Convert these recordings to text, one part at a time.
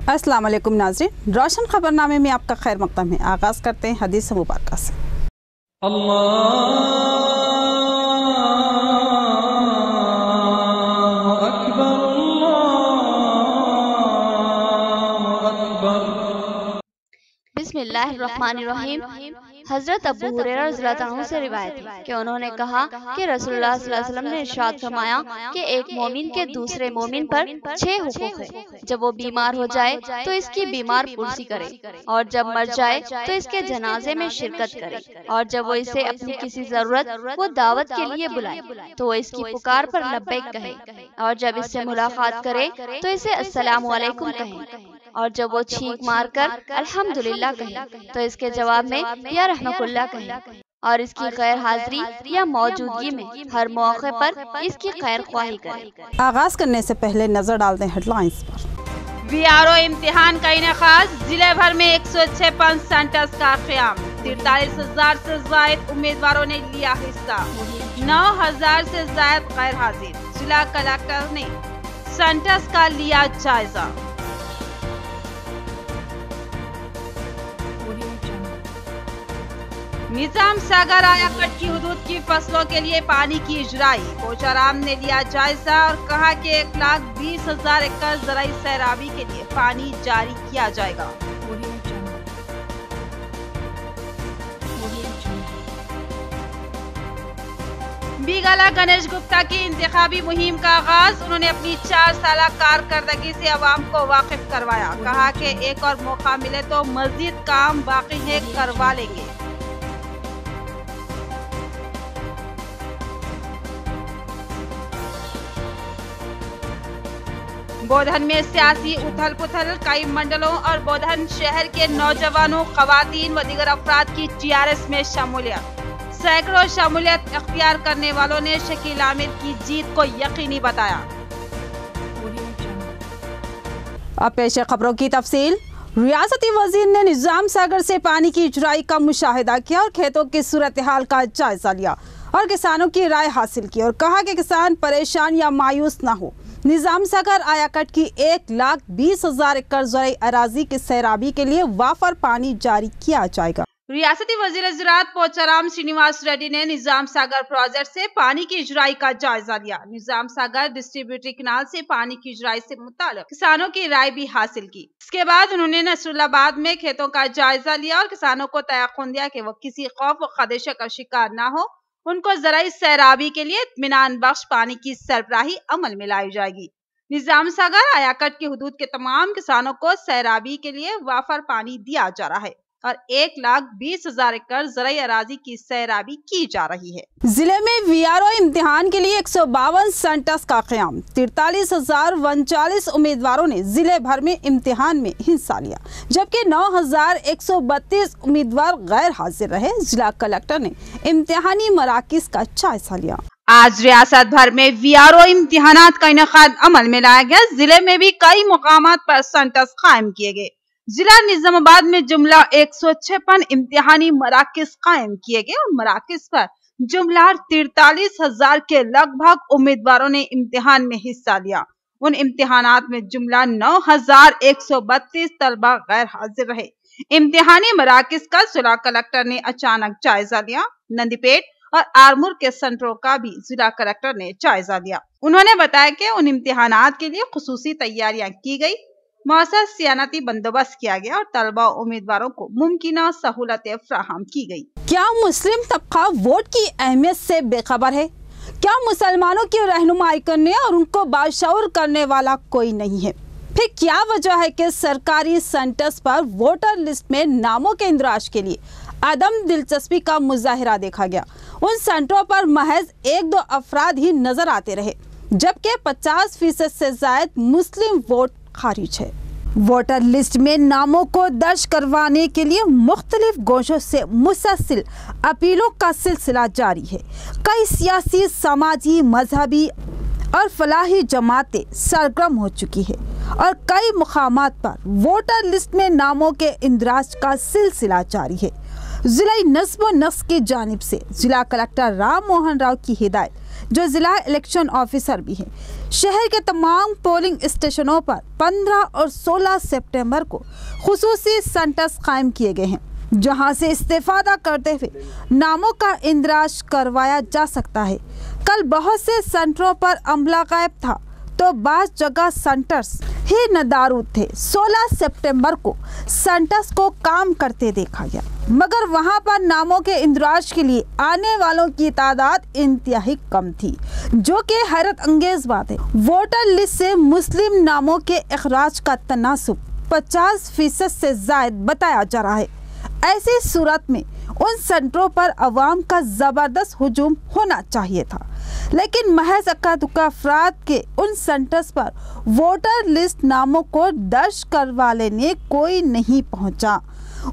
अस्सलाम वालेकुम नाज़रीन, रोशन खबरनामे में आपका खैर मक़दम है। आगाज़ करते हैं हदीस मुबारक से। अल्लाहु अकबर, अल्लाहु अकबर। बिस्मिल्लाहिर्रहमानिर्रहीम। हज़रत अबू हुरैरा रज़ियल्लाहु अन्हु से रिवायत है कि उन्होंने कहा कि रसूलुल्लाह सल्लल्लाहु अलैहि वसल्लम ने इरशाद फरमाया कि एक मोमिन के दूसरे मोमिन पर 6 हुकूक है। जब वो बीमार हो जाए तो इसकी बीमार पुरसी करे, और जब मर जाए तो इसके जनाजे में शिरकत करे, और जब वो इसे अपनी किसी जरूरत वो दावत के लिए बुलाए तो वो इसकी पुकार पर लब्बैक कहे, और जब इससे मुलाकात करे तो इसे अस्सलामु अलैकुम कहे, और जब वो छींक मारकर अल्हम्दुलिल्लाह कहे तो इसके जवाब में या रहमतुल्लाह कहे, और इसकी गैर हाजिरी या मौजूदगी में हर मौके पर इसकी खैर ख्वाही करे। आगाज करने से पहले नजर डाल दें हेडलाइंस पर। VRO इम्तिहान का इनेकाज, जिले भर में 156 सेंटर्स का क़याम। 43,000 से ज़ायद उम्मीदवारों ने लिया हिस्सा। 9,000 से ज़ायद गैर हाजिर। जिला कलेक्टर ने सेंटर्स का लिया जायजा। निजाम सागर आयाकट की हुदूद की फसलों के लिए पानी की इजराई। पोचाराम ने लिया जायजा और कहा कि 1,20,000 एकड़ ज़राई सैराबी के लिए पानी जारी किया जाएगा। बीगाला गणेश गुप्ता की इंतखाबी मुहिम का आगाज। उन्होंने अपनी 4 साल कारकर्दगी से अवाम को वाकिफ करवाया। कहा कि एक और मौका मिले तो मजीद काम बाकी है करवा लेंगे। बोधन में सियासी उथल पुथल। कई मंडलों और बोधन शहर के नौजवानों, खवातीन व दीगर अफराद की TRS में शमूलियत। सैकड़ों शमूलियत इख्तियार करने वालों ने शकील आमिर की जीत को यकीनी बताया। अब पेश खबरों की तफसील। रियासती वजीर ने निजाम सागर से पानी की इजराई का मुशाहिदा किया और खेतों की सूरत हाल का जायजा लिया और किसानों की राय हासिल की, और कहा कि किसान परेशान या मायूस न हो। निजाम सागर आयाकट की 1,20,000 एकड़ ज़राई अराजी की सैराबी के लिए वाफर पानी जारी किया जाएगा। रियासती वजीर ज़राअत पोचाराम श्रीनिवास रेड्डी ने निजाम सागर प्रोजेक्ट से पानी की इजराई का जायजा लिया। निजाम सागर डिस्ट्रीब्यूटरी कैनाल से पानी की इजराई से मुताल्लिक़ किसानों की राय भी हासिल की। इसके बाद उन्होंने नसरुल्लाबाद में खेतों का जायजा लिया और किसानों को तयक़ुन दिया कि वो किसी खौफ व खदशे का शिकार न हो। उनको ज़राई सैराबी के लिए इत्मीनान बख्श पानी की सरबराही अमल में लाई जाएगी। निजाम सागर आयाकट की हुदूद के तमाम किसानों को सैराबी के लिए वाफर पानी दिया जा रहा है और 1,20,000 एकड़ ज़राई अराजी की सैराबी की जा रही है। जिले में VRO इम्तिहान के लिए 152 सेंटर्स का क़याम। 43,039 उम्मीदवारों ने जिले भर में इम्तिहान में हिस्सा लिया, जबकि 9,132 उम्मीदवार गैर हाजिर रहे। जिला कलेक्टर ने इम्तिहानी मराकिज का जायजा लिया। आज रियासत भर में VRO इम्तिहानात का इनेकाद अमल में लाया गया। जिले में भी कई मुकामात पर सेंटर्स कायम किए गए। जिला निजामाबाद में जुमला 156 इम्तिहानी मराकिज कायम किए गए और मराकिज पर जुमला 43,000 के लगभग उम्मीदवारों ने इम्तिहान में हिस्सा लिया। उन इम्तिहानात में जुमला 9,132 तलबा गैर हाजिर रहे। इम्तिहानी मराकिज का जिला कलेक्टर ने अचानक जायजा लिया। नंदीपेट और आरमूर के सेंटरों का भी जिला कलेक्टर ने जायजा लिया। उन्होंने बताया कि उन इम्तिहानात के लिए खुसूसी तैयारियां की गई, मौसर सियानती बंदोबस्त किया गया और तलबा उम्मीदवारों को मुमकिन सहूलतें फराहम की गई। क्या मुस्लिम तबका वोट की अहमियत से बेखबर है? क्या मुसलमानों की रहनुमाई करने और उनको बाशऊर करने वाला कोई नहीं है? फिर क्या वजह है कि सरकारी सेंटर्स पर वोटर लिस्ट में नामों के इंदराज के लिए अदम दिलचस्पी का मुजाहिरा देखा गया? उन सेंटरों पर महज 1-2 अफराद ही नजर आते रहे, जबकि 50% से ज्यादा मुस्लिम वोट खारिज है। वोटर लिस्ट में नामों को दर्ज करवाने के लिए मुख्तलिफ गोशों से मुसलसल अपीलों का सिलसिला जारी है। कई सियासी, समाजी, मजहबी और फलाही जमातें सरगर्म हो चुकी है और कई मुकामात पर वोटर लिस्ट में नामों के इंदराज का सिलसिला जारी है। जिला नस्ब व नस्क की जानिब से जिला कलेक्टर राम मोहन राव की हिदायत जो जिला इलेक्शन ऑफिसर भी है। शहर के तमाम पोलिंग स्टेशनों पर 15 और 16 सितंबर को खुसूसी सेंटर्स कायम किए गए हैं, जहां से इस्तेफादा करते हुए नामों का इंदराज करवाया जा सकता है। कल बहुत से सेंटरों पर अमला गायब था तो बाज़ जगह सेंटर्स ही नदारूद थे। 16 सितंबर को सेंटर्स को काम करते देखा गया, मगर वहां पर नामों के इंदराज के लिए आने वालों की तादाद इंतहाई कम थी, जो कि हैरत अंगेज बात है। वोटर लिस्ट से मुस्लिम नामों के इखराज का तनासुब 50% से जायद बताया जा रहा है। ऐसी सूरत में उन सेंटरों पर अवाम का ज़बरदस्त हुजूम होना चाहिए था, लेकिन महज अक्का-दुक्का अफराद के उन सेंटर्स पर वोटर लिस्ट नामों को दर्ज करवा लेने कोई नहीं पहुंचा।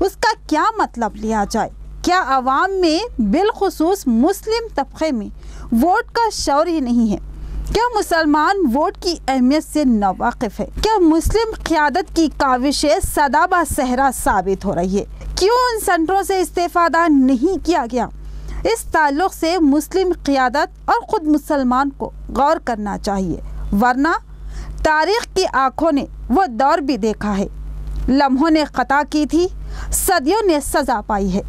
उसका क्या मतलब लिया जाए? क्या अवाम में बिलखुसूस मुस्लिम तबके में वोट का शौर ही नहीं है? क्या मुसलमान वोट की अहमियत से नावाकिफ है? क्या मुस्लिम क़यादत की काविशें सदाबा सहरा साबित हो रही है? क्यों उन सेंटरों से इस्तेफादा नहीं किया गया? इस ताल्लुक से मुस्लिम क़यादत और ख़ुद मुसलमान को गौर करना चाहिए, वरना तारीख़ की आँखों ने वो दौर भी देखा है। लम्हों ने ख़ता की थी, सदियों ने सज़ा पाई है।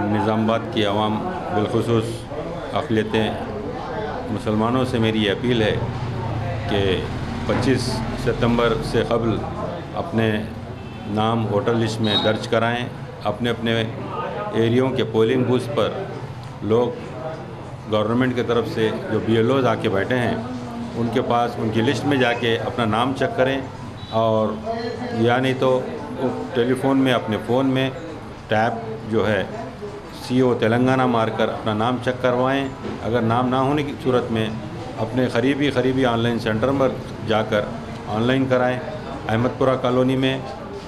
निज़ामाबाद की आवाम बिलखुसूस अक़लियतें मुसलमानों से मेरी अपील है कि 25 सितंबर से क़ब्ल अपने नाम वोटर लिस्ट में दर्ज कराएं। अपने अपने एरियो के पोलिंग बूथ पर लोग गवर्नमेंट की तरफ से जो BLOs आके बैठे हैं उनके पास उनकी लिस्ट में जाके अपना नाम चेक करें, और या नहीं तो टेलीफोन में अपने फ़ोन में टैब जो है CO तेलंगाना मारकर अपना नाम चेक करवाएं। अगर नाम ना होने की सूरत में अपने करीबी ऑनलाइन सेंटर पर जाकर ऑनलाइन कराएं। अहमदपुरा कॉलोनी में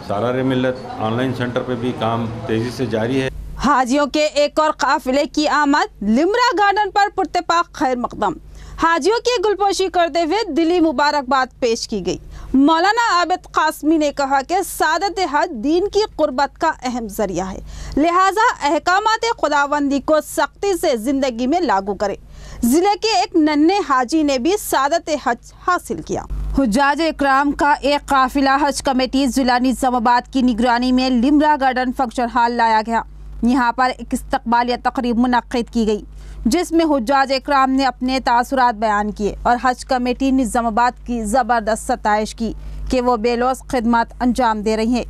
सालार मिल्लत ऑनलाइन सेंटर पर भी काम तेज़ी से जारी है। हाजियों के एक और काफिले की आमद लिम्रा गार्डन पर पुरतपाक खैर मकदम। हाजियों की गुलपोशी करते हुए दिली मुबारकबाद पेश की गई। मौलाना आबिद कासमी ने कहा कि सादत हज दीन की कुर्बत का अहम जरिया है, लिहाजा अहकामात खुदाबंदी को सख्ती से जिंदगी में लागू करे। जिले के एक नन्हे हाजी ने भी सादत हज हासिल किया। हुज्जाज इकराम का एक काफिला हज कमेटी जिला निज़ामाबाद की निगरानी में लिम्रा गार्डन फंक्शन हॉल लाया गया। यहाँ पर एक इस्तकबालिया तकरीब मुनक्किद की गई, जिसमें हुज्जाज इकराम ने अपने तासुरात बयान किए और हज कमेटी निज़ामाबाद की ज़बरदस्त सताइश की कि वो बेलौस खिदमत अंजाम दे रही हैं।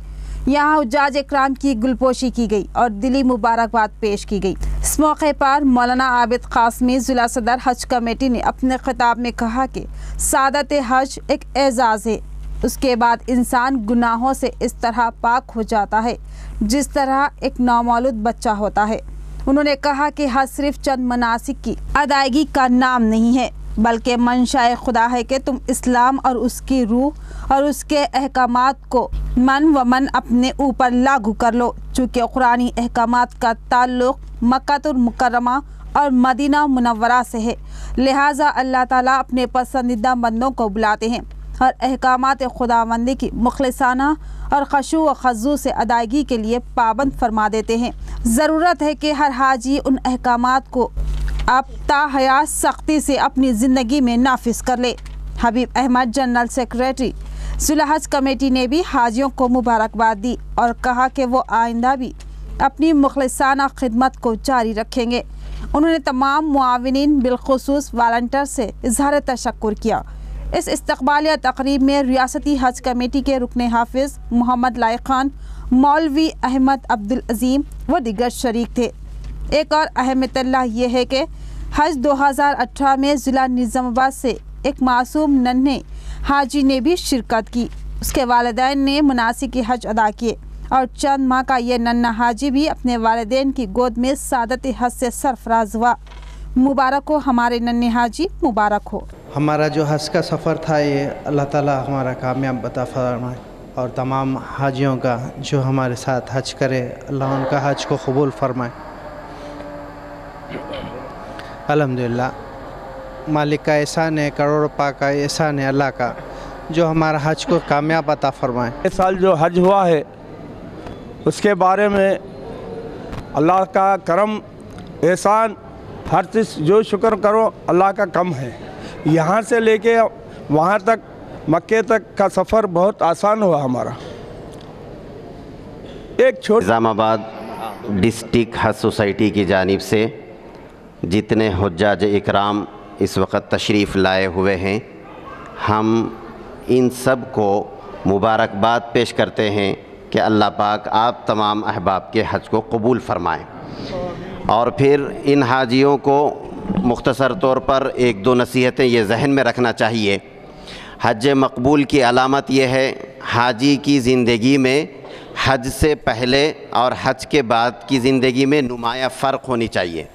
यहाँ हुज्जाज इकराम की गुलपोशी की गई और दिली मुबारकबाद पेश की गई। इस मौके पर मौलाना आबिद कासमी जिला सदर हज कमेटी ने अपने खिताब में कहा कि सादत हज एक एजाज़ है, उसके बाद इंसान गुनाहों से इस तरह पाक हो जाता है जिस तरह एक नौमौलूद बच्चा होता है। उन्होंने कहा कि हज सिर्फ चंद मनासिक की अदायगी का नाम नहीं है, बल्कि मंशाए खुदा है कि तुम इस्लाम और उसकी रूह और उसके अहकामात को मन व मन अपने ऊपर लागू कर लो। चूँकि कुरानी अहकामात का ताल्लुक़ मक्कातुल मुकर्रमा और मदीना मुनव्वरा से है, लिहाजा अल्लाह ताला अपने पसंदीदा बंदों को बुलाते हैं और अहकामात खुदाबंदी की मुखलिसाना और खशू व खज़ू से अदायगी के लिए पाबंद फरमा देते हैं। ज़रूरत है कि हर हाजी उन अहकामात को अब ताहयात सख्ती से अपनी ज़िंदगी में नाफिज कर ले। हबीब अहमद जनरल सेक्रेटरी जिला हज कमेटी ने भी हाजियों को मुबारकबाद दी और कहा कि वो आइंदा भी अपनी मुखलिसाना खिदमत को जारी रखेंगे। उन्होंने तमाम मुआविनीन बिलखुसूस वालंटियर से इजहार तशक्कुर किया। इस इस्तकबालिया तकरीब में रियासती हज कमेटी के रुकने हाफिज मोहम्मद लाइक खान, मौलवी अहमद अब्दुल अजीम व दिगर शरीक थे। एक और अहमियत ये है कि हज 2018 में ज़िला निज़ामाबाद से एक मासूम नन्हे हाजी ने भी शिरकत की। उसके वालिदैन ने मुनासिक हज अदा किए और चंद माह का ये नन्हा हाजी भी अपने वालिदैन की गोद में सादत हज से सरफराज हुआ। मुबारक हो हमारे नन्हे हाजी, मुबारक हो। हमारा जो हज का सफ़र था ये अल्लाह ताला हमारा कामयाब बता फरमाए, और तमाम हाजियों का जो हमारे साथ हज करे अल्लाह उनका हज को कबूल फरमाए। अल्हम्दुलिल्लाह मालिक का एहसान है, करोड़ रुपये का एहसान है अल्लाह का, जो हमारा हज को कामयाब अता फरमाए। इस साल जो हज हुआ है उसके बारे में अल्लाह का करम एहसान हर चीज़ जो शुक्र करो अल्लाह का कम है। यहाँ से लेके वहाँ तक मक्के तक का सफ़र बहुत आसान हुआ हमारा। एक निज़ामाबाद डिस्ट्रिक्ट हज सोसाइटी की जानिब से जितने हुज्जाज इकराम इस वक्त तशरीफ़ लाए हुए हैं, हम इन सब को मुबारकबाद पेश करते हैं कि अल्लाह पाक आप तमाम अहबाब के हज को कबूल फरमाएँ। और फिर इन हाजियों को मुख्तसर तौर पर एक दो नसीहतें ये जहन में रखना चाहिए। हज मकबूल की अलामत यह है, हाजी की ज़िंदगी में हज से पहले और हज के बाद की ज़िंदगी में नुमाया फ़र्क होनी चाहिए।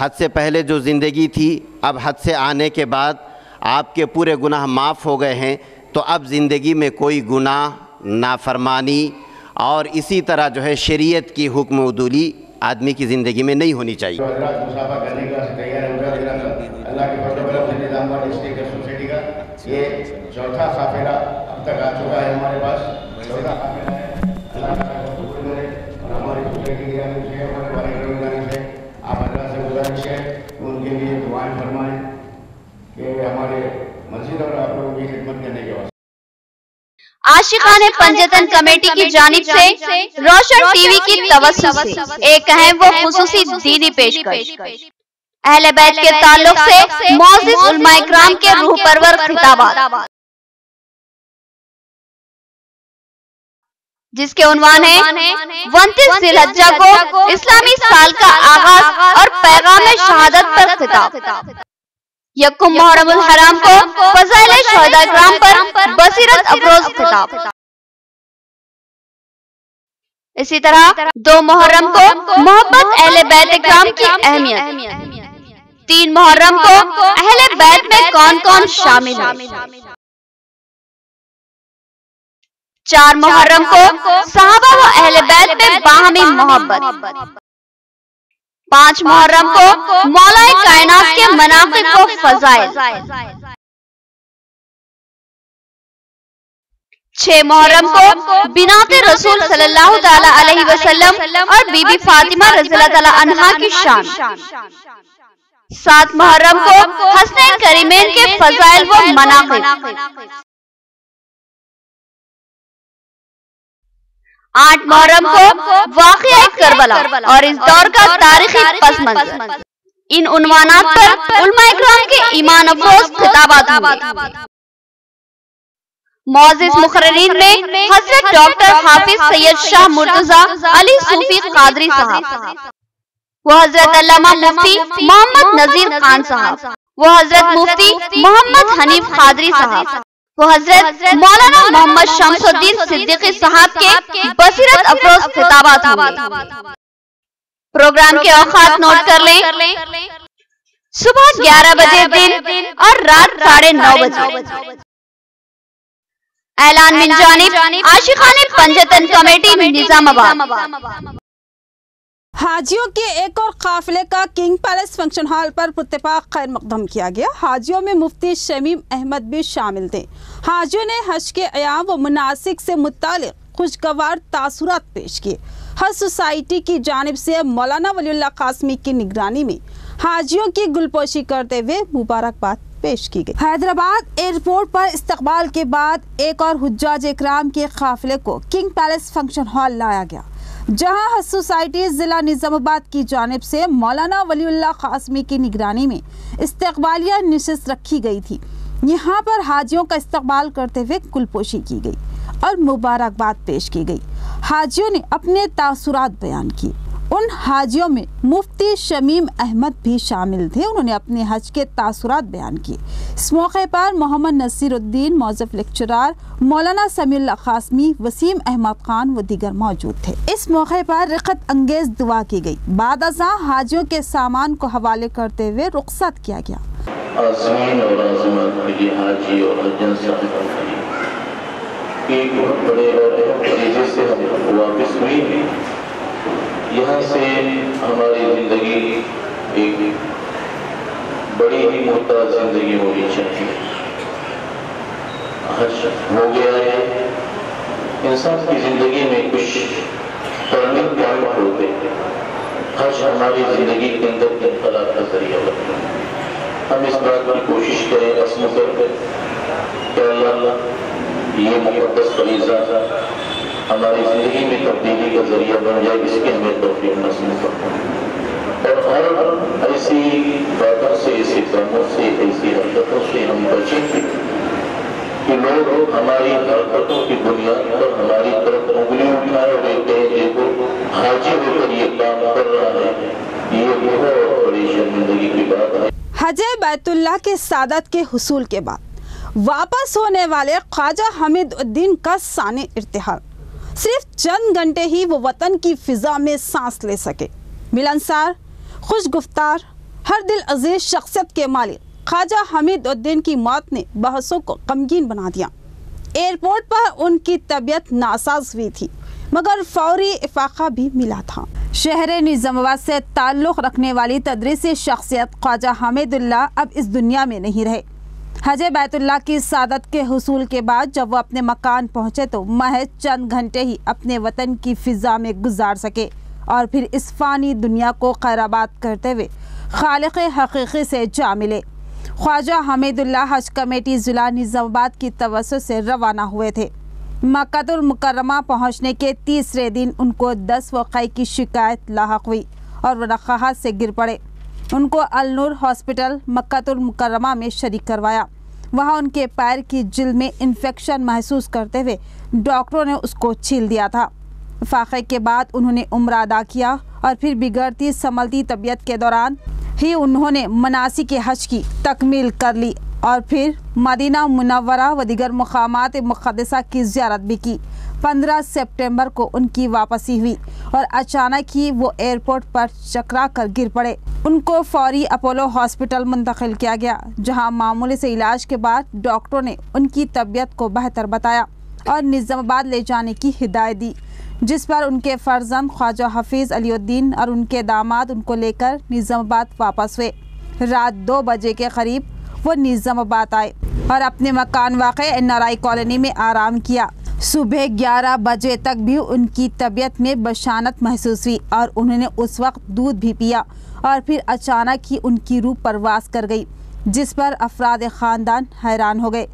हज से पहले जो ज़िंदगी थी, अब हज से आने के बाद आपके पूरे गुनाह माफ़ हो गए हैं, तो अब ज़िंदगी में कोई गुनाह, नाफरमानी और इसी तरह जो है शरीयत की हुक्म उदूली आदमी की ज़िंदगी में नहीं होनी चाहिए। ये चौथा काफिला अब तक आ चुका है हमारे पास। चौथा काफिला है। अल्लाह ताला का शुक्र करें और हमारे दूसरे की जानिब से, हमारे वालिदैन की जानिब से आप अल्लाह से गुजारिश है कि उनके लिए दुआएं फरमाएं कि हमारे मस्जिद और आप लोगों की खिदमत करने के वास्ते। आशिकाने पंजतन कमेटी की जानिब से रोशन टीवी की तवज्जो से एक अहम व खुसूसी दीनी पेशकश, अहले बैत के ताल्लुक से मौजूद उलमाए किराम के रूह परवर खिताबात, जिसके उन्वान है 29 जिलहज्जा को इस्लामी साल का आगाज और पैगाम शहादत पर खिताब, यकुम मुहर्रमुल हराम को फज़ाइल शुहदा किराम पर बसीरत अफरोज खिताब, इसी तरह 2 मुहर्रम को मोहब्बत अहले बैत किराम की अहमियत, 3 मुहर्रम को अहले बैत में कौन कौन शामिल है, 4 मुहर्रम को सहाबा व अहले बैत में बाहमी मोहब्बत, 5 मुहर्रम को मौलाए कायनात के मनाक़िब व फ़ज़ाइल, 6 मुहर्रम को बिनाते रसूल सल्लल्लाहु तआला अलैहि वसल्लम और बीबी फातिमा रज़ियल्लाहु तआला अन्हा की शान, 7 मुहर्रम को हसनैन करीमैन के फ़ज़ाइल व मनाक़िब, 8 मुहर्रम को वाक़िया करबला और इस दौर का तारीखी पस मंज़र। इन उन्वानात पर उलमाए किराम के ईमान अफरोज खिताबात हुए। मौजूद मुक़र्रिरीन में हज़रत डॉक्टर हाफिज सैयद शाह मुर्तज़ा अली सूफी क़ादरी साहब, वो हज़रत अल्लामा मुफ्ती मोहम्मद नज़ीर खान साहब, वो हज़रत मुफ्ती मोहम्मद हनीफ क़ादरी साहब, वो हज़रत मौलाना मोहम्मद शमसुद्दीन सिद्दीकी साहब के बसीरत अफरोज खिताबात हुए। प्रोग्राम के औकात नोट कर लें। सुबह 11 बजे दिन और रात 9:30 बजे। ऐलान मिन जानिब आशिकाने पंजतन कमेटी निजामाबाद। हाजियों के एक और काफिले का किंग पैलेस फंक्शन हॉल पर इत्तेफाक खैर मकदम किया गया। हाजियों में मुफ्ती शमीम अहमद भी शामिल थे। हाजियों ने हज के अयाम व मुनासिक से मुतालिक खुशगवार तासुरात पेश किए। हज सोसाइटी की जानिब से मौलाना वलीउल्लाह कासमी की निगरानी में हाजियों की गुलपोशी करते हुए मुबारकबाद पेश की गई। हैदराबाद एयरपोर्ट पर इस्तकबाल के बाद एक और हुज्जाज इकराम के काफिले को किंग पैलेस फंक्शन हॉल लाया गया, जहां हज सोसाइटी जिला निजामाबाद की जानिब से मौलाना वलीउल्लाह कासमी की निगरानी में इस्तकबालिया नशिस्त रखी गई थी। यहाँ पर हाजियों का इस्तकबाल करते हुए गुलपोशी की गई और मुबारकबाद पेश की गई। हाजियों ने अपने तासुरात बयान किए। उन हाजियों में मुफ्ती शमीम अहमद भी शामिल थे। उन्होंने अपने हज के तासुरात बयान किए। इस मौके पर मोहम्मद नसीरुद्दीन मौजूद लेक्चरार, मौलाना समीउल्लाह कासमी, वसीम अहमद खान व दीगर मौजूद थे। इस मौके पर रिक़त अंगेज दुआ की गई। बाद अज़ां हाजियों के सामान को हवाले करते हुए रुखसत किया गया। एक बहुत बड़े और अहम नतीजे से हम वापस हुए हैं। यहाँ से हमारी ज़िंदगी एक बड़ी ही मुमताज़ ज़िंदगी होनी चाहिए। हज हो गया है, इंसान की ज़िंदगी में कुछ टर्निंग पॉइंट होते हैं। हज हमारी जिंदगी के अंदर इनकलाब का जरिया बने। हम इस बात की कोशिश करें असम करके कि अल्लाह ये मुक़द्दस फरीज़ा हमारी ज़िंदगी में तब्दीली का जरिया बन जाए, इसके हमें तौफ़ीक़ नसीब फरमाए। और हर ऐसी बातों से, ऐसे कामों से, ऐसी हरकतों से हम बचें कि लोग हमारी हरकतों की बुनियाद पर हमारी तरफ उंगली उठाए और देखो हाजिर होकर ये काम कर रहा है, ये बहुत बड़ी शर्मिंदगी की बात है। हजे बैतुल्लाह के सादत के हुसूल के बाद वापस होने वाले ख्वाजा हमीदुद्दीन का साने इर्तिहाल, सिर्फ चंद घंटे ही वो वतन की फिजा में सांस ले सके। मिलनसार, खुशगुफ्तार, हर दिल अजीज शख्सियत के मालिक ख्वाजा हमीदुद्दीन की मौत ने बहसों को गमगीन बना दिया। एयरपोर्ट पर उनकी तबीयत नासाज हुई थी, मगर फौरी इफाका भी मिला था। शहर निज़ामाबाद से ताल्लुक़ रखने वाली तदरीसी शख्सियत ख्वाजा हमीदुल्लाह अब इस दुनिया में नहीं रहे। हजे बैतुल्लाह की सादत के हुसूल के बाद जब वो अपने मकान पहुँचे तो महज चंद घंटे ही अपने वतन की फ़िज़ा में गुजार सके और फिर इस फ़ानी दुनिया को खैराबाद करते हुए खालिक़ हक़ीक़ी से जा मिले। ख्वाजा हमीदुल्लाह हज कमेटी ज़िला निज़ामाबाद की तवज्जो से रवाना हुए थे। मक्कातुल मुकर्रमा पहुँचने के तीसरे दिन उनको 10 वक़ाई की शिकायत लाहक हुई और वह रख़ाहत से गिर पड़े। उनको अल-नूर हॉस्पिटल मक्कातुल मुकर्रमा में शरीक करवाया। वहाँ उनके पैर की जिल्द में इन्फेक्शन महसूस करते हुए डॉक्टरों ने उसको छील दिया था। फाक़े के बाद उन्होंने उम्रा अदा किया और फिर बिगड़ती संभलती तबीयत के दौरान ही उन्होंने मनासिक हज की तकमील कर ली और फिर मदीना मुनव्वरा व दीगर मकामात मुक़द्दसा की ज़ियारत भी की। 15 सितंबर को उनकी वापसी हुई और अचानक ही वो एयरपोर्ट पर चकरा कर गिर पड़े। उनको फौरी अपोलो हॉस्पिटल मुंतकिल किया गया, जहां मामूली से इलाज के बाद डॉक्टरों ने उनकी तबीयत को बेहतर बताया और निज़ामाबाद ले जाने की हिदायत दी, जिस पर उनके फर्जंद ख्वाजा हफीज़ अलीउद्दीन और उनके दामाद उनको लेकर निज़ामाबाद वापस हुए। रात 2 बजे के करीब वो निज़ामाबाद आए और अपने मकान वाक़े NRI कॉलोनी में आराम किया। सुबह 11 बजे तक भी उनकी तबीयत में बशानत महसूस हुई और उन्होंने उस वक्त दूध भी पिया और फिर अचानक ही उनकी रूह परवास कर गई, जिस पर अफराद ख़ानदान हैरान हो गए।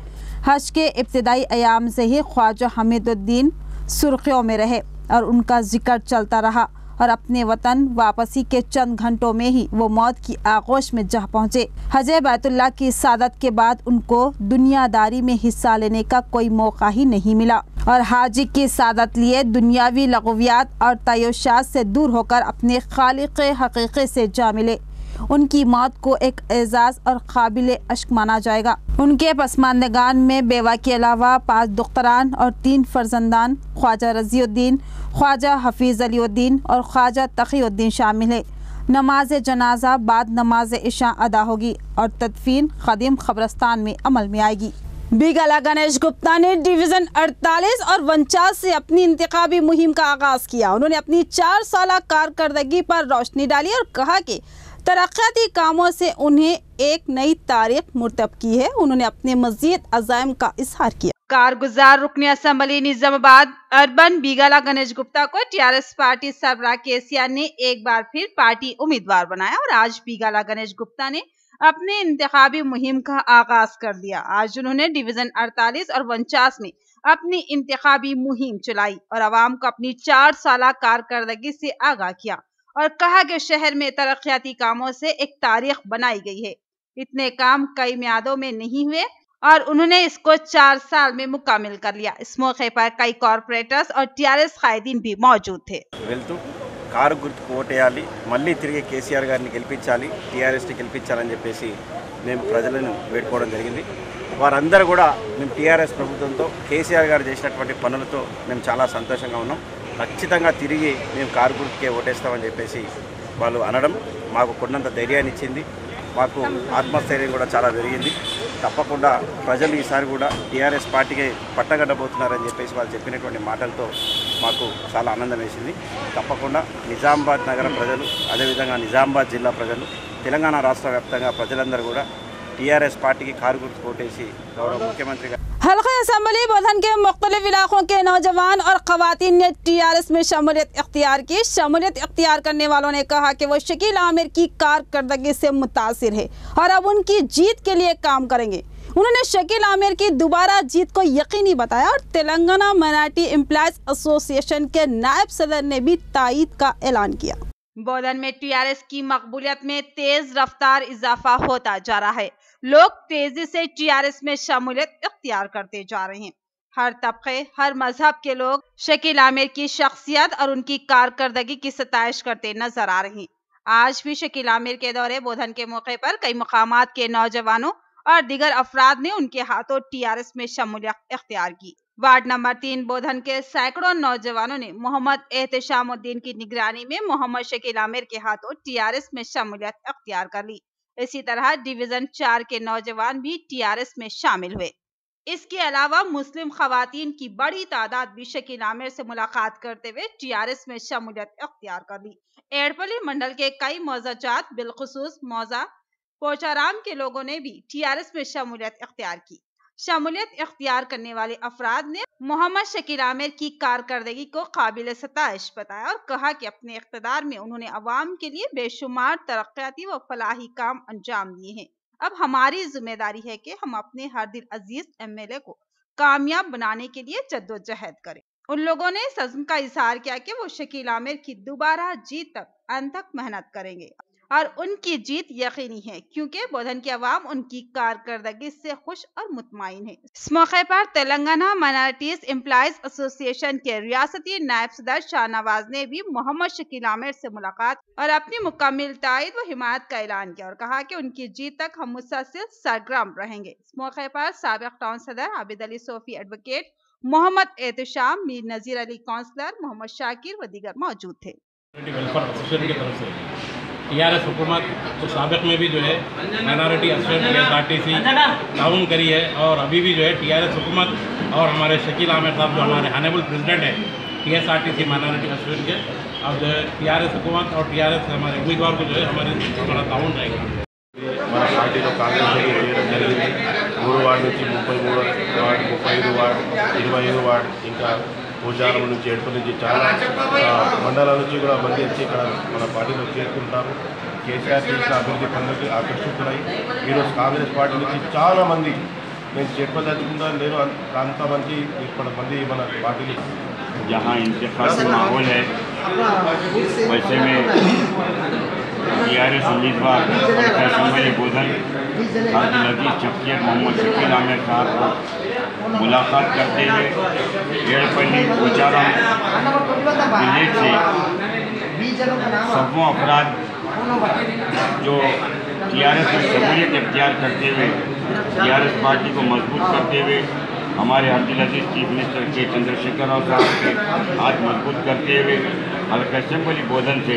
हज के इब्तिदाई अयाम से ही ख्वाजा हमीदुद्दीन सुर्खियों में रहे और उनका जिक्र चलता रहा और अपने वतन वापसी के चंद घंटों में ही वो मौत की आगोश में जा पहुँचे। हजे बैतुल्लाह की सादत के बाद उनको दुनियादारी में हिस्सा लेने का कोई मौका ही नहीं मिला और हाजी की सादत लिए दुनियावी लगवियात और तयशात से दूर होकर अपने खालिक़ हक़ीक़ी से जा मिले। उनकी मौत को एक एजाज़ और काबिल अश्क माना जाएगा। उनके पसमानदगान में बेवा के अलावा 5 दुख्तरान और 3 फर्जंदान ख्वाजा रज़ीउद्दीन, ख्वाजा हफीज़ अलीउद्दीन और ख्वाजा तक़ीउद्दीन शामिल है। नमाज जनाजा बाद नमाज इशा अदा होगी और तदफीन ख़दीम क़ब्रिस्तान में अमल में आएगी। बिगला गणेश गुप्ता ने डिवीज़न 48 और 49 से अपनी इंतखाबी मुहिम का आगाज़ किया। उन्होंने अपनी 4 साल कारकर्दगी पर रोशनी डाली और कहा कि तरक्याती कामों से उन्हें एक नई तारीख मुर्तब की है। उन्होंने अपने मज़ीद अज़ाइम का इजहार किया। कारगुजार रुकन असम्बली निज़ामाबाद अर्बन बिगला गणेश गुप्ता को TRS पार्टी सरबराह केसीआर ने एक बार फिर पार्टी उम्मीदवार बनाया और आज बिगला गणेश गुप्ता ने अपने इंतखाबी मुहिम का आगाज कर दिया। आज उन्होंने डिवीज़न 48 और 49 में अपनी इंतखाबी मुहिम चलाई और आवाम को अपनी 4 साल कारकर्दगी से आगाह किया और कहा कि शहर में तरक्याती कामों से एक तारीख बनाई गई है। इतने काम कई मियादों में नहीं हुए और उन्होंने इसको 4 साल में मुकम्मल कर लिया। इस मौके पर कई कॉर्पोरेटर्स और TRS कायदीन भी मौजूद थे। కారు గుర్తుకు ఓటేయాలి, మళ్ళీ తిరిగి కేసీఆర్ గారిని గెలిపించాలి, టీఆర్ఎస్ని గెలిపించాలని చెప్పేసి మేము ప్రజలను వేడుకోవడం జరిగింది. వారందరూ కూడా మేము టీఆర్ఎస్ ప్రభుత్వంతో కేసీఆర్ గారు చేసినటువంటి పనులతో మేము చాలా సంతోషంగా ఉన్నాం. ఖచ్చితంగా తిరిగి మేము కారు గుర్తుకే ఓటేస్తామని చెప్పేసి వాళ్ళు అనడం మాకు కొన్నంత ధైర్యాన్ని ఇచ్చింది. మాకు ఆత్మస్థైర్యం కూడా చాలా పెరిగింది. తప్పకుండా ప్రజలు ఈసారి కూడా టీఆర్ఎస్ పార్టీకి పట్టగట్టబోతున్నారని చెప్పేసి వాళ్ళు చెప్పినటువంటి మాటలతో మాకు చాలా ఆనందం వేసింది. తప్పకుండా నిజామాబాద్ నగర ప్రజలు, అదేవిధంగా నిజామాబాద్ జిల్లా ప్రజలు, తెలంగాణ రాష్ట్ర వ్యాప్తంగా ప్రజలందరూ కూడా టీఆర్ఎస్ పార్టీకి కారు గుర్తు ఓటేసి గౌరవ ముఖ్యమంత్రి గారు हल्का असम्बली बोधन के मुख्तलिफ इलाकों के नौजवान और खवातीन ने टीआरएस में शमूलियत इख्तियार की। शमूलियत इख्तियार करने वालों ने कहा कि वो शकील आमिर की कारकर्दगी से मुतासिर है और अब उनकी जीत के लिए काम करेंगे। उन्होंने शकील आमिर की दोबारा जीत को यकीनी बताया और तेलंगाना माइनॉरिटी एम्प्लॉयज एसोसिएशन के नायब सदर ने भी तायीद का ऐलान किया। बोधन में टीआरएस की मकबूलियत में तेज रफ्तार इजाफा होता जा रहा है। लोग तेजी से टीआरएस में शमूलियत इख्तियार करते जा रहे हैं। हर तबके, हर मजहब के लोग शकील आमिर की शख्सियत और उनकी कारकर्दगी की सताइश करते नजर आ रहे हैं। आज भी शकील आमिर के दौरे बोधन के मौके पर कई मुकामात के नौजवानों और दीगर अफराद ने उनके हाथों टीआरएस में शमूलियत इख्तियार की। वार्ड नंबर 3 बोधन के सैकड़ों नौजवानों ने मोहम्मद एहतशामुद्दीन की निगरानी में मोहम्मद शकील आमिर के हाथों टीआरएस में शमूलियत इख्तियार कर ली। इसी तरह डिवीजन 4 के नौजवान भी टीआरएस में शामिल हुए। इसके अलावा मुस्लिम खवातीन की बड़ी तादाद भी शकील आमिर से मुलाकात करते हुए टीआरएस में शमूलियत इख्तियार कर ली। एड़पल्ली मंडल के कई मौजाजात बिलखुसूस मौजा पोचाराम के लोगों ने भी टीआरएस में शमूलियत इख्तियार की। शमूलियत इख्तियार करने वाले अफराद ने मोहम्मद शकील आमिर की कारकर्दगी को काबिल सताइश बताया और कहा कि अपने इख्तिदार में उन्होंने अवाम के लिए बेशुमार तरक्याती व फलाही काम अंजाम दिए हैं। अब हमारी जिम्मेदारी है कि हम अपने हर दिल अजीज एमएलए को कामयाब बनाने के लिए जद्दोजहद करें। उन लोगों ने इस अज़्म का इजहार किया कि वो शकील आमिर की दोबारा जीत तक अंत तक मेहनत करेंगे और उनकी जीत यकीनी है क्योंकि बोधन की आवाम उनकी कारकर्दगी से खुश और मुतमईन है। इस मौके पर तेलंगाना माइनॉरिटीज एम्प्लॉयज एसोसिएशन के रियासती नायब सदर शाहनवाज ने भी मोहम्मद शकील आमिर से मुलाकात और अपनी मुकम्मल तायद व हिमायत का ऐलान किया और कहा कि उनकी जीत तक हम मुसलसल सरगर्म रहेंगे। इस मौके पर साबिक टाउन सदर आबिद अली सोफी, एडवोकेट मोहम्मद एहतशाम, मीर नजीर अली काउंसलर मोहम्मद शाकिर व दीगर मौजूद थे। टीआरएस हुकूमत तो साबिक में भी जो है माइनॉरिटी एसोसिएशन केएसआरटीसी ताउन करी है और अभी भी जो है टीआरएस हुकूमत और हमारे शकील आमिर साहब जो हमारे ऑनरेबल प्रेसिडेंट है केएसआरटीसी माइनॉरिटी एसोसिएशन के, अब जो है टीआरएस हुकूमत और टीआरएस हमारे उम्मीदवार को जो है हमारा ताउन रहेगा। మన పార్టీలో కాంగ్రెస్ చేయడం జరిగింది। 3 వార్డు నుంచి 33 వార్డు, 35 వార్డు, 25 వార్డు, ఇంకా పూజారం నుంచి ఎడుపు నుంచి చాలా మండలాల నుంచి కూడా మంది వచ్చి ఇక్కడ మన పార్టీలో చేరుకుంటారు। కేసీఆర్ చేసిన అభివృద్ధి పనులకి ఆకర్షితులై ఈరోజు కాంగ్రెస్ పార్టీ నుంచి చాలా మంది నేను చెప్పదలుచుకుంటాను నేను అంతమంది ఇక్కడ మంది మన పార్టీలో जहाँ इंतखाबी माहौल है वैसे में टीआरएस उम्मीदवार असम्बली बोधन अब्दुल अजीज शख्सियत मोहम्मद शकील आमिर साहब को मुलाकात करते हुए एड़पल्ली पोचाराम विलेज से सबों अफराद जो टीआरएस में शमूलियत इख्तियार करते हुए टीआरएस पार्टी को मजबूत करते हुए हमारे अब्दुल अजीज चीफ मिनिस्टर के चंद्रशेखर राव साहब के हाथ मजबूत करते हुए हल्का असम्बली बोधन से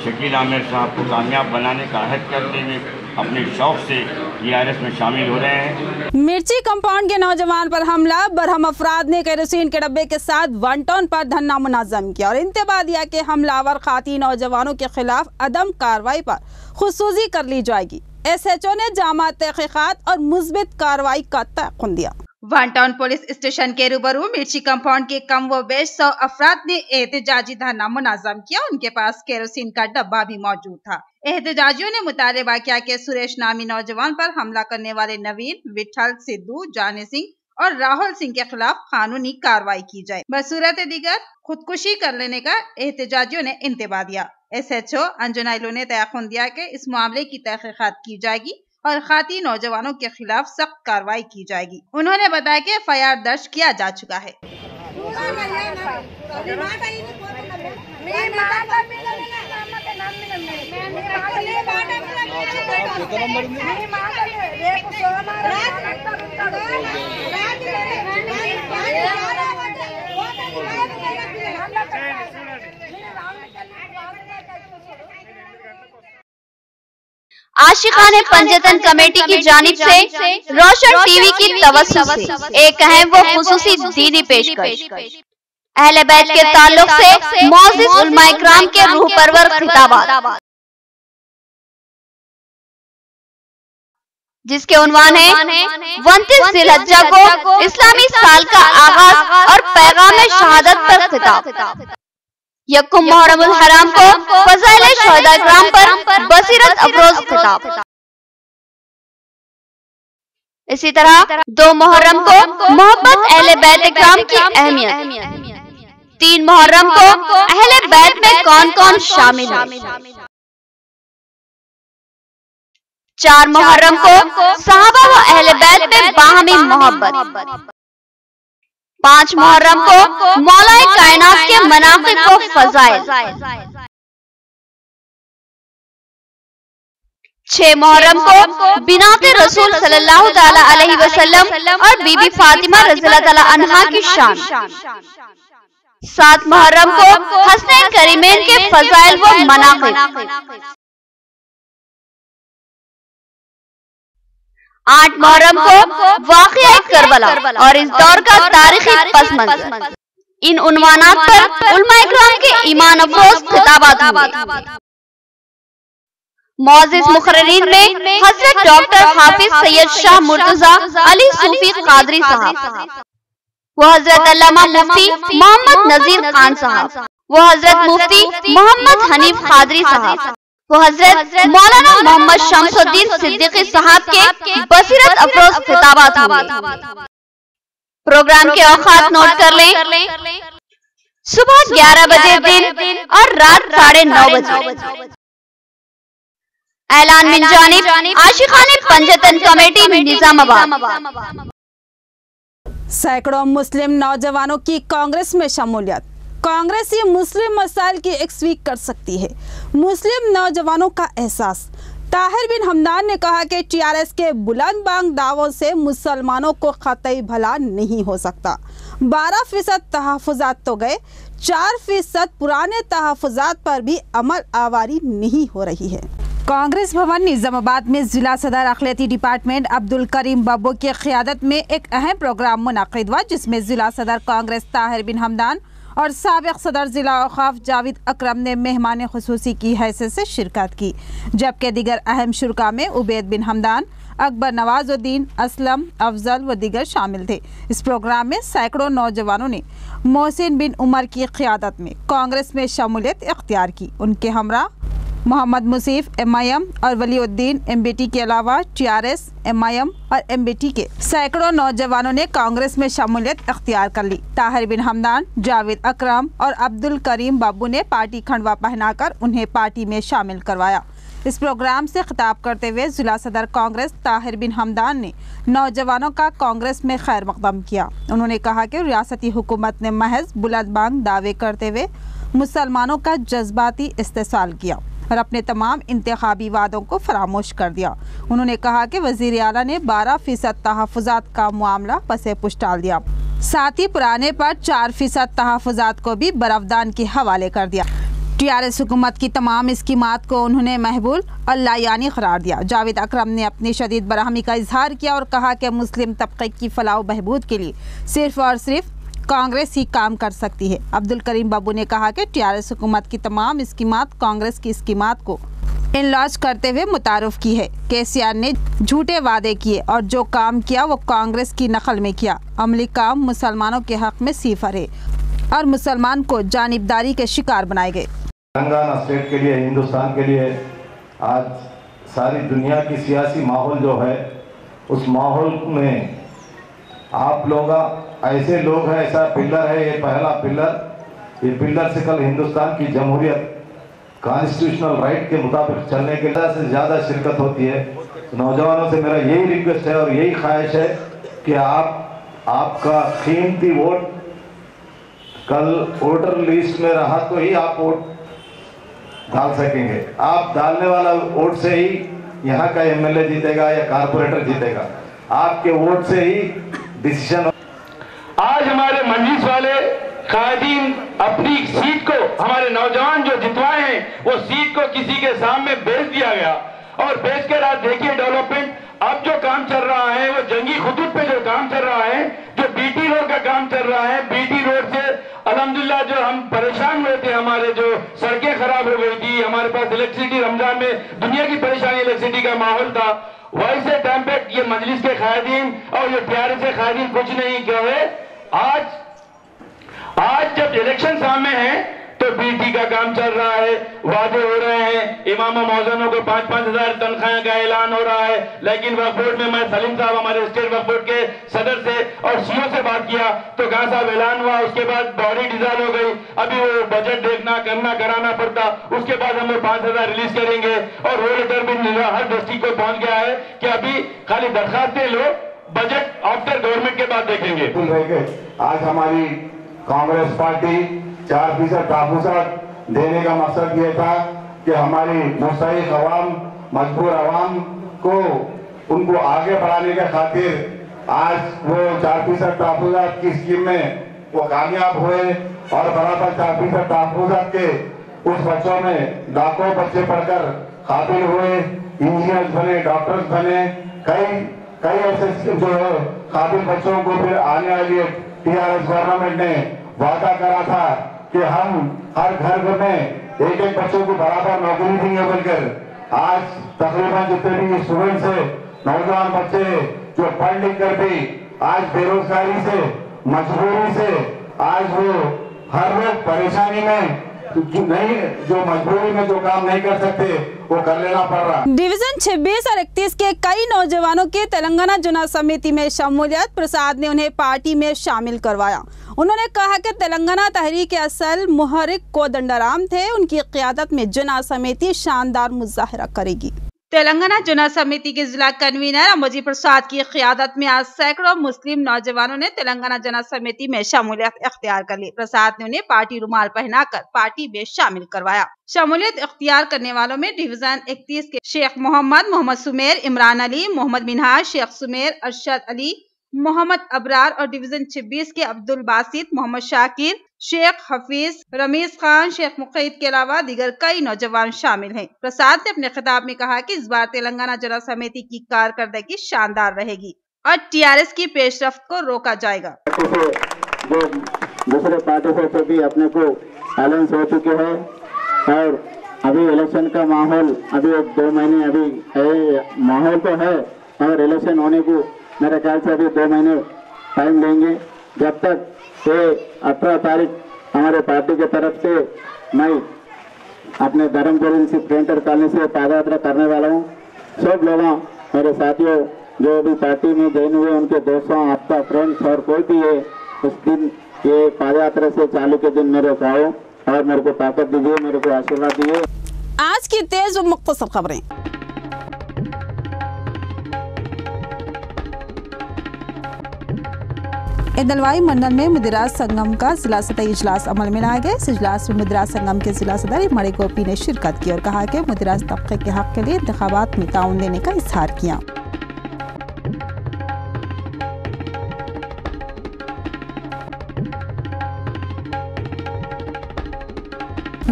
शकील आमिर साहब को कामयाब बनाने का अहद करते हुए अपने शौक से टीआरएस में शामिल हो रहे हैं। मिर्ची कंपाउंड के नौजवान पर हमला, बरहम अफराद ने केरोसिन के डब्बे के साथ 1 टन पर धरना मुनाज़म किया और इंतबाह दिया कि हमलावर खातीन नौजवानों के खिलाफ अदम कार्रवाई पर खुसूसी कर ली जाएगी। SHO ने जामा तहकीकात और मुस्बित कार्रवाई का तयक़ुन दिया। 1 टाउन पुलिस स्टेशन के रूबरू मिर्ची कंपाउंड के कम व बेश 100 अफराद ने एहतजाजी धरना मुनाज़म किया। उनके पास केरोसिन का डब्बा भी मौजूद था। एहतजाजियों ने मुतालबा किया कि सुरेश नामी नौजवान पर हमला करने वाले नवीन, विठल, सिद्धू, जानी सिंह और राहुल सिंह के खिलाफ कानूनी कार्रवाई की जाए। बसूरत दीगर खुदकुशी कर लेने का एहतजाजियों ने इंतबाह दिया। SHO अंजुना इलो ने तयक़ुन दिया कि इस मामले की तहकीकात की जाएगी और खाती नौजवानों के खिलाफ सख्त कार्रवाई की जाएगी। उन्होंने बताया कि FIR दर्ज किया जा चुका है। आशिकाने पंजतन कमेटी की जानिब से रोशन टीवी की तवज्जो से एक अहम व खुसूसी दीनी पेशकश। अहले बैत के ताल्लुक से मौजिज़ उलमाए किराम के रूह परवर खिताबात। जिसके उन्वान है 29 जिलहज्जा को इस्लामी साल का आगाज और पैगाम शहादत पर खिताब। यकुम मुहर्रमुल हराम को फज़ाइल शुहदा इकराम पर बसीरत अफरोज खिताब। इसी तरह 2 मुहर्रम को मोहब्बत अहले बैत इकराम की अहमियत, 3 मुहर्रम को अहले बैत में कौन कौन शामिल है, 4 मुहर्रम को सहाबा व अहले बैत में बाहमी मोहब्बत, 5 मुहर्रम को मौलाए कायनात के मनाक़िब व फ़ज़ाइल, 6 मुहर्रम को बिनाते रसूल सल्लल्लाहु ताला अलैहि वसल्लम और बीबी फातिमा रज़ियल्लाहु ताला अन्हा की शान, 7 मुहर्रम को हसनैन करीमैन के फ़ज़ाइल व मनाक़िब, 8 मुहर्रम को वाक़िया करबला और इस दौर का तारीखी पस मंज़र। इन उन्वानात पर उलमा इकराम के ईमान अफरोज खिताबात हुए। मौजिज़ मुक़र्रिरीन में हज़रत डॉक्टर हाफिज सैयद शाह मुर्तज़ा अली सूफी कादरी साहब, वो हज़रत अल्लामा मुफ्ती मोहम्मद नज़ीर खान साहब, वो हज़रत मुफ्ती मोहम्मद हनीफ कादरी साहब, वो हज़रत मौलाना मोहम्मद शमसुद्दीन सिद्दीकी साहब के बसीरत अफरोज खिताबात हुए। प्रोग्राम के औकात नोट कर लें। सुबह 11 बजे दिन और रात 9:30 बजे। ऐलान मिन जानिब आशिकाने पंजतन कमेटी निजामाबाद। सैकड़ों मुस्लिम नौजवानों की कांग्रेस में शमूलियत। कांग्रेस ही मुस्लिम मसाइल की एक्सवीक कर सकती है, मुस्लिम नौजवानों का एहसास। ताहिर बिन हमदान ने कहा कि टीआरएस के बुलंद बांग दावों से मुसलमानों को कतई भला नहीं हो सकता। 12% तहफ़्फ़ुज़ात तो गए, 4% पुराने तहफ़्फ़ुज़ात पर भी अमल आवारी नहीं हो रही है। कांग्रेस भवन निजामाबाद में जिला सदर अखिलती डिपार्टमेंट अब्दुल करीम बाबू की क़ियादत में एक अहम प्रोग्राम मुनक़िद हुआ, जिसमें जिला सदर कांग्रेस ताहिर बिन हमदान और साबिक़ सदर जिला औक़ाफ़ जावेद अकरम ने मेहमान ख़ुसूसी की हैसियत से शिरकत की, जबकि दीगर अहम शुरका में उबैद बिन हमदान, अकबर नवाजुद्दीन, असलम, अफजल व दीगर शामिल थे। इस प्रोग्राम में सैकड़ों नौजवानों ने मोहसिन बिन उमर की क़ियादत में कांग्रेस में शमूलियत इख्तियार की। उनके हमरा मोहम्मद मुसीफ MIM और वलीउद्दीन MBT के अलावा TRS, MIM और MBT के सैकड़ों नौजवानों ने कांग्रेस में शमूलियत इख्तियार कर ली। ताहिर बिन हमदान, जावेद अकरम और अब्दुल करीम बाबू ने पार्टी खंडवा पहनाकर उन्हें पार्टी में शामिल करवाया। इस प्रोग्राम से खिताब करते हुए जिला सदर कांग्रेस ताहिर बिन हमदान ने नौजवानों का कांग्रेस में खैर मकदम किया। उन्होंने कहा कि रियासती हुकूमत ने महज बुलंदबांग दावे करते हुए मुसलमानों का जज्बाती इस्तेसाल किया और अपने तमाम इंतखाबी वादों को फरामोश कर दिया। उन्होंने कहा कि वज़ीर आला ने 12% तहफ़्फ़ुज़ात का मामला पसे पुश डाल दिया, साथ ही पुराने पर 4% तहफ़्फ़ुज़ात को भी बरफदान के हवाले कर दिया। टीआरएस हुकूमत की तमाम स्कीमात को उन्होंने महबूल और लायानी करार दिया। जावेद अकरम ने अपनी शदीद बरहमी का इजहार किया और कहा कि मुस्लिम तबके की फलाह बहबूद के लिए सिर्फ और सिर्फ कांग्रेस ही काम कर सकती है। अब्दुल करीम बाबू ने कहा कि टीआरएस हुकूमत की तमाम स्कीमात कांग्रेस की स्कीमात को इनलॉज करते हुए मुतारुफ की है। केसीआर ने झूठे वादे किए और जो काम किया वो कांग्रेस की नकल में किया। अमली काम मुसलमानों के हक में सिफर है और मुसलमान को जानिबदारी के शिकार बनाए गए। तेलंगाना स्टेट के लिए, हिंदुस्तान के लिए आज सारी दुनिया की सियासी माहौल जो है, उस माहौल में आप लोग ऐसे लोग हैं, ऐसा पिलर है, ये पहला पिलर। ये पिलर से कल हिंदुस्तान की जमहूरियत कॉन्स्टिट्यूशनल राइट के मुताबिक चलने के से ज़्यादा शिरकत होती है। नौजवानों से मेरा यही रिक्वेस्ट है और यही ख्वाहिश है कि आपका कीमती वोट कल वोटर लिस्ट में रहा तो ही आप वोट डाल सकेंगे। आप डालने वाला वोट से ही यहाँ का एमएलए जीतेगा या कारपोरेटर जीतेगा, आपके वोट से ही डिसीजन। आज हमारे मजलिस वाले कायदीन अपनी सीट को, हमारे नौजवान जो जितवाए हैं, वो सीट को किसी के सामने बेच दिया गया और बेच कर आज देखिए डेवलपमेंट। अब जो काम चल रहा है वो जंगी खुतूत पे जो काम चल रहा है, जो बीटी रोड का काम चल रहा है, बीटी रोड से अल्हम्दुलिल्लाह जो हम परेशान हुए थे, हमारे जो सड़कें खराब हो गई थी, हमारे पास इलेक्ट्रिसिटी, रमजान में दुनिया की परेशानी इलेक्ट्रिसिटी का माहौल था, वैसे टाइम पे ये मजलिस के कायदीन और ये टीआरएस के कायदीन कुछ नहीं कहे। आज जब इलेक्शन सामने है तो बीटी का काम चल रहा है, वादे हो रहे हैं, इमाम मौजनों को 5-5 हजार तनख्वाह का ऐलान हो रहा है। लेकिन वक्फ बोर्ड में मैं सलीम साहब हमारे स्टेट वक्फ बोर्ड के सदर से और सीओ से बात किया तो कहा साहब ऐलान हुआ, उसके बाद बॉडी डिजॉल्व हो गई, अभी वो बजट देखना करना कराना पड़ता, उसके बाद हम लोग 5,000 रिलीज करेंगे। और वो लेटर भी हर डिस्ट्रिक्ट को पहुंच गया है कि अभी खाली दरखास्तें लो, बजट आफ्टर गवर्नमेंट के बाद देखेंगे। आज हमारी कांग्रेस पार्टी 4% तहफ़्फ़ुज़ात देने का मकसद ये था कि हमारी मुस्तहिक़ अवाम, मजबूर अवाम को उनको आगे बढ़ाने के खातिर आज वो 4% तहफ़्फ़ुज़ात की स्कीम में वो कामयाब हुए और बराबर 4% तहफ़्फ़ुज़ात के उस बच्चों में लाखों बच्चे पढ़कर काबिल हुए, इंजीनियर्स बने, डॉक्टर्स बने। कई ऐसे जो है काबिल बच्चों को फिर आने वाली टीआरएस गवर्नमेंट ने वादा करा था कि हम हर घर में एक बच्चों को बराबर नौकरी देंगे बोलकर। आज तकरीबन जितने भी स्टूडेंट्स है, नौजवान बच्चे जो पढ़ लिख कर भी आज बेरोजगारी से, मजबूरी से आज वो हर लोग परेशानी में जो मजबूरी में जो काम नहीं कर सकते वो कर लेना पड़ रहा। डिवीजन 26 और 31 के कई नौजवानों के तेलंगाना चुनाव समिति में शमूलियत, प्रसाद ने उन्हें पार्टी में शामिल करवाया। उन्होंने कहा कि तेलंगाना तहरीक के असल मुहर्रिक कोदंडराम थे, उनकी क़ियादत में चुनाव समिति शानदार मुजाहरा करेगी। तेलंगाना चुनाव समिति के जिला कन्वीनर अम्बोजी प्रसाद की क़ियादत में आज सैकड़ों मुस्लिम नौजवानों ने तेलंगाना चुनाव समिति में शमूलियत इख्तियार कर ली। प्रसाद ने उन्हें पार्टी रुमाल पहनाकर पार्टी में शामिल करवाया। शमूलियत इख्तियार करने वालों में डिवीजन 31 के शेख मोहम्मद सुमेर, इमरान अली, मोहम्मद मिनहाज, शेख सुमेर, अरशद अली, मोहम्मद अबरार और डिवीजन 26 के अब्दुल बासित, मोहम्मद शाकिर, शेख हफीज, रमीज खान, शेख मुक़ीद के अलावा दीगर कई नौजवान शामिल हैं। प्रसाद ने अपने खिताब में कहा कि इस बार तेलंगाना चुनाव समिति की कारकर्दगी शानदार रहेगी और टीआरएस की पेशरफ्त को रोका जाएगा। जो दूसरे पार्टी से भी अपने को अलायंस हो चुके हैं और अभी इलेक्शन का माहौल अभी 2 महीने अभी है, माहौल तो है और इलेक्शन होने को मेरे ख्याल से अभी 2 महीने टाइम लेंगे। जब तक 18 तारीख हमारे पार्टी की तरफ से मैं अपने धर्मपुर से प्रिंटर कॉलोनी से पादयात्रा करने वाला हूँ। सब लोगों, मेरे साथियों जो भी पार्टी में ज्वाइन हुए, उनके दोस्तों, आपका फ्रेंड्स और कोई भी है, उस दिन ये पादयात्रा से चालू के दिन मेरे को आओ और मेरे को ताकत दीजिए, मेरे को आशीर्वाद दीजिए। आज की तेज व मुख्तसर खबरें। इंदलवाई मंडल में मुदिराज संगम का जिला सतही इजलास अमल में लाया गया। इस इजलास में मुदिराज संगम के जिला सदर मणि गोपी ने शिरकत की और कहा कि मुदिराज तबके के हक के लिए इंतखाबात में ताउन देने का इजहार किया।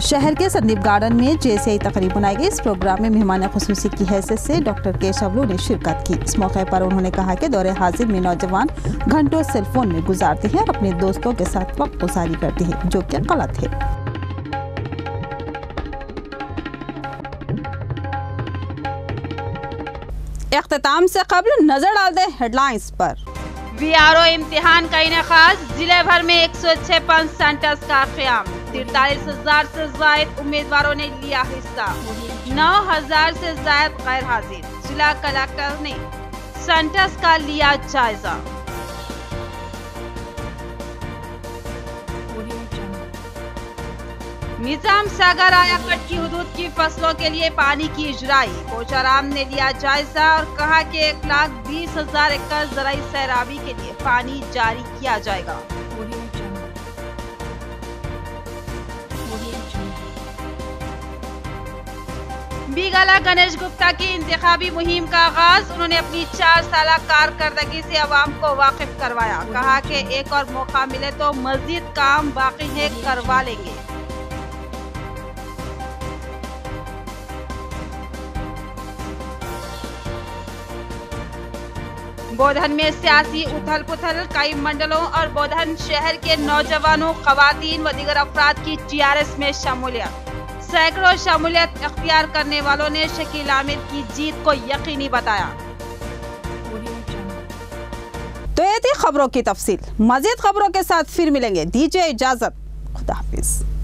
शहर के संदीप गार्डन में जेसीआई तकरीब बनाई गई। इस प्रोग्राम में मेहमान खुसूसी की हैसियत से डॉक्टर केशवलू ने शिरकत की। इस मौके पर उन्होंने कहा कि दौरे हाजिर में नौजवान घंटों सेलफोन में गुजारते हैं और अपने दोस्तों के साथ वक्त गुजारी करते हैं, जो कि गलत है। इख्तिताम से कबल नजर डाल दें हेडलाइंस पर। वीआरओ इम्तिहान का इनेकाज, जिले भर में 156 सेंटर्स का क़याम। 43,000 से ज़ायद उम्मीदवारों ने लिया हिस्सा। 9,000 से ज़ायद गैर हाजिर। जिला कलेक्टर ने सेंटर्स का लिया जायजा। निजाम सागर आयाकट की हुदूद की फसलों के लिए पानी की इजराई। पोचाराम ने लिया जायजा और कहा कि 1,20,000 एकड़ ज़राई सैराबी के लिए पानी जारी किया जाएगा। बीगाला गणेश गुप्ता की इंतखाबी मुहिम का आगाज। उन्होंने अपनी 4 साल कारकर्दगी से अवाम को वाकिफ करवाया। कहा कि एक और मौका मिले तो मजीद काम बाकी है, करवा लेंगे। बोधन में सियासी उथल पुथल। कई मंडलों और बोधन शहर के नौजवानों, खवातीन व दीगर अफराद की टीआरएस में शमूलियत। सैकड़ों शमूलियत इख्तियार करने वालों ने शकील आमिर की जीत को यकीनी बताया। थी खबरों की तफसील। मजीद खबरों के साथ फिर मिलेंगे, दीजिए इजाजत, खुदा हाफिज।